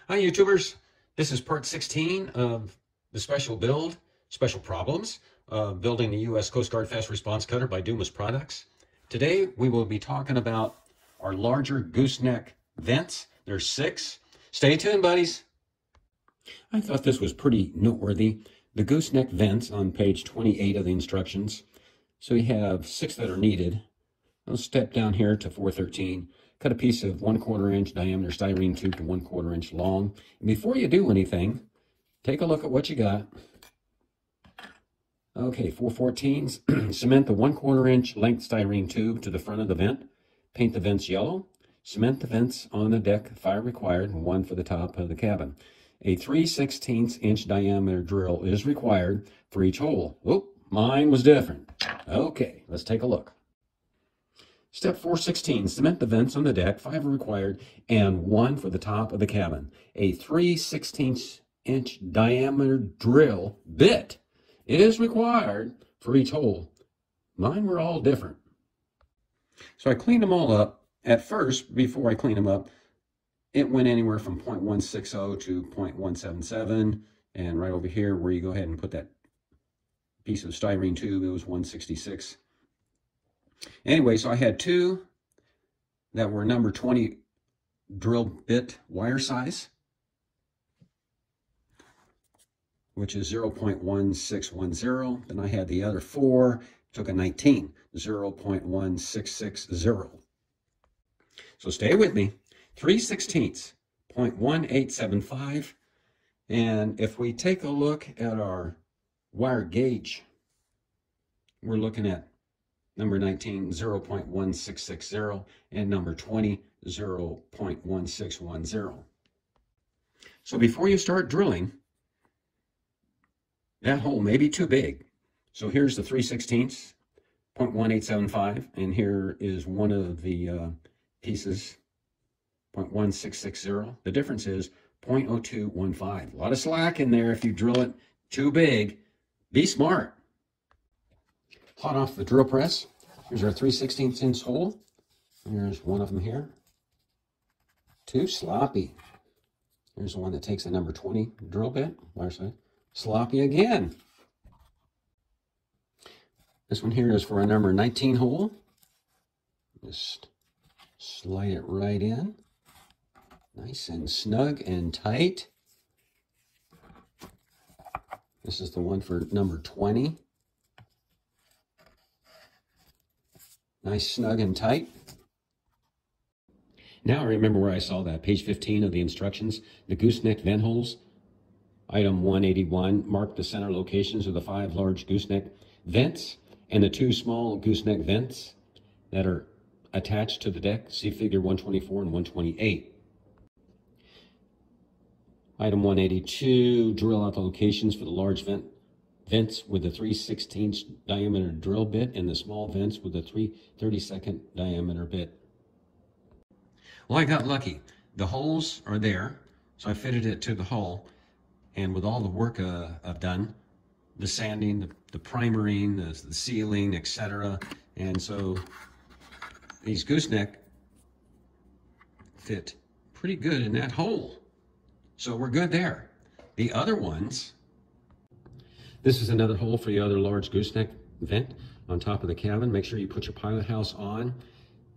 Hi YouTubers, this is part 16 of the special build, special problems of building the U.S. Coast Guard Fast Response Cutter by Dumas Products. Today we will be talking about our larger gooseneck vents. There's 6. Stay tuned, buddies. I thought this was pretty noteworthy. The gooseneck vents on page 28 of the instructions. So we have 6 that are needed. I'll step down here to 413. Cut a piece of 1/4 inch diameter styrene tube to 1/4 inch long. And before you do anything, take a look at what you got. Okay, 414s. Cement the 1/4 inch length styrene tube to the front of the vent. Paint the vents yellow. Cement the vents on the deck, fire required, 1 for the top of the cabin. A 3/16 inch diameter drill is required for each hole. Oh, mine was different. Okay, let's take a look. Step 416, cement the vents on the deck, 5 are required, and 1 for the top of the cabin. A 3/16 inch diameter drill bit is required for each hole. Mine were all different. So I cleaned them all up. At first, before I cleaned them up, it went anywhere from 0.160 to 0.177. And right over here, where you go ahead and put that piece of styrene tube, it was 166. Anyway, so I had 2 that were number 20 drill bit wire size, which is 0.1610. Then I had the other 4, took a 19, 0.1660. So stay with me. 3/16, 0.1875. And if we take a look at our wire gauge, we're looking at number 19, 0.1660, and number 20, 0.1610. So before you start drilling, that hole may be too big. So here's the 3/16, 0.1875, and here is one of the pieces, 0.1660. The difference is 0.0215. A lot of slack in there if you drill it too big. Be smart. Hot off the drill press. Here's our 3/16 inch hole. Here's one of them here. Too sloppy. Here's the one that takes a number 20 drill bit. Wire side. Sloppy again. This one here is for a number 19 hole. Just slide it right in. Nice and snug and tight. This is the one for number 20. Nice, snug, and tight. Now I remember where I saw that. Page 15 of the instructions. The gooseneck vent holes. Item 181. Mark the center locations of the 5 large gooseneck vents and the 2 small gooseneck vents that are attached to the deck. See figure 124 and 128. Item 182. Drill out the locations for the large vents with the 3/16 diameter drill bit and the small vents with the 3/32 diameter bit. Well, I got lucky. The holes are there, so I fitted it to the hull, and with all the work I've done, the sanding, the primering, the sealing, etc., and so these gooseneck fit pretty good in that hole. So we're good there. The other ones, this is another hole for the other large gooseneck vent on top of the cabin. Make sure you put your pilot house on.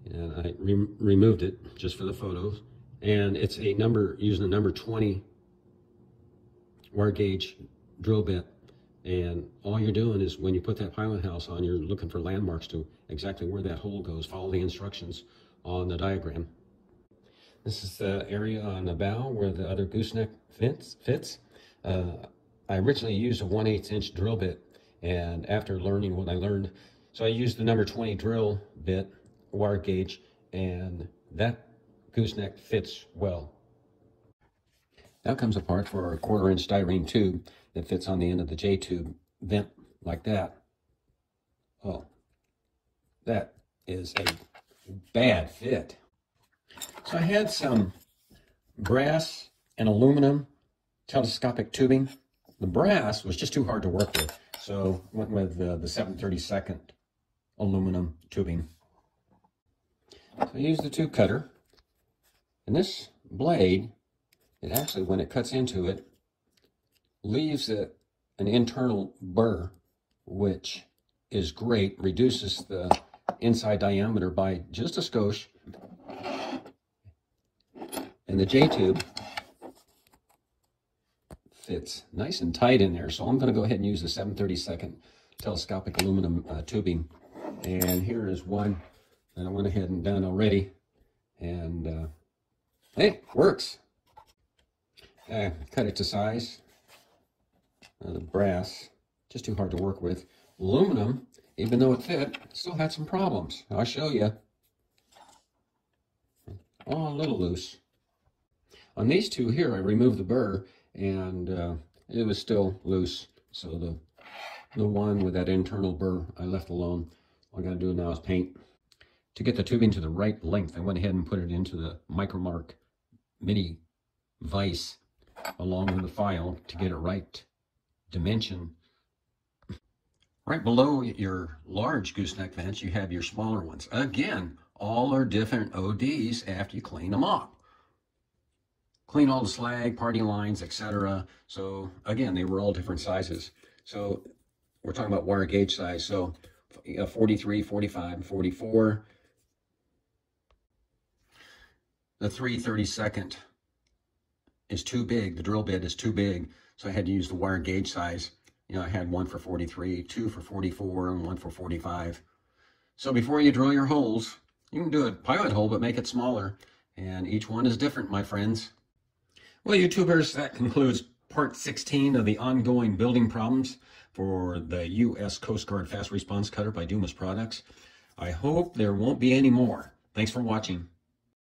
And I removed it just for the photos. And it's a number, using a number 20 wire gauge drill bit. And all you're doing is when you put that pilot house on, you're looking for landmarks to exactly where that hole goes. Follow the instructions on the diagram. This is the area on the bow where the other gooseneck fits. I originally used a 1/8 inch drill bit, and after learning what I learned, so I used the number 20 drill bit, wire gauge, and that gooseneck fits well. That comes apart for a 1/4 inch styrene tube that fits on the end of the J tube vent like that. Oh, that is a bad fit. So I had some brass and aluminum telescopic tubing. The brass was just too hard to work with, so went with the 7/32 aluminum tubing. So I used the tube cutter, and this blade It actually, when it cuts into it, leaves an internal burr, which is great, reduces the inside diameter by just a skosh. And the J-tube fits nice and tight in there. So I'm going to go ahead and use the 7/32 telescopic aluminum tubing. And here is one that I went ahead and done already. And hey, works. Cut it to size. The brass, just too hard to work with. Aluminum, even though it fit, still had some problems. I'll show you. Oh, a little loose. On these two here, I removed the burr, and it was still loose. So the one with that internal burr, I left alone. All I got to do now is paint. To get the tubing to the right length, I went ahead and put it into the Micromark mini vise along with the file to get it right dimension. Right below your large gooseneck vents, you have your smaller ones. Again, all are different ODs after you clean them off. Clean all the slag, parting lines, etc. So again, they were all different sizes. So we're talking about wire gauge size. So 43, 45, and 44. The 3/32 is too big. The drill bit is too big. So I had to use the wire gauge size. You know, I had one for 43, two for 44, and one for 45. So before you drill your holes, you can do a pilot hole, but make it smaller. And each one is different, my friends. Well, YouTubers, that concludes part 16 of the ongoing building problems for the U.S. Coast Guard Fast Response Cutter by Dumas Products. I hope there won't be any more. Thanks for watching.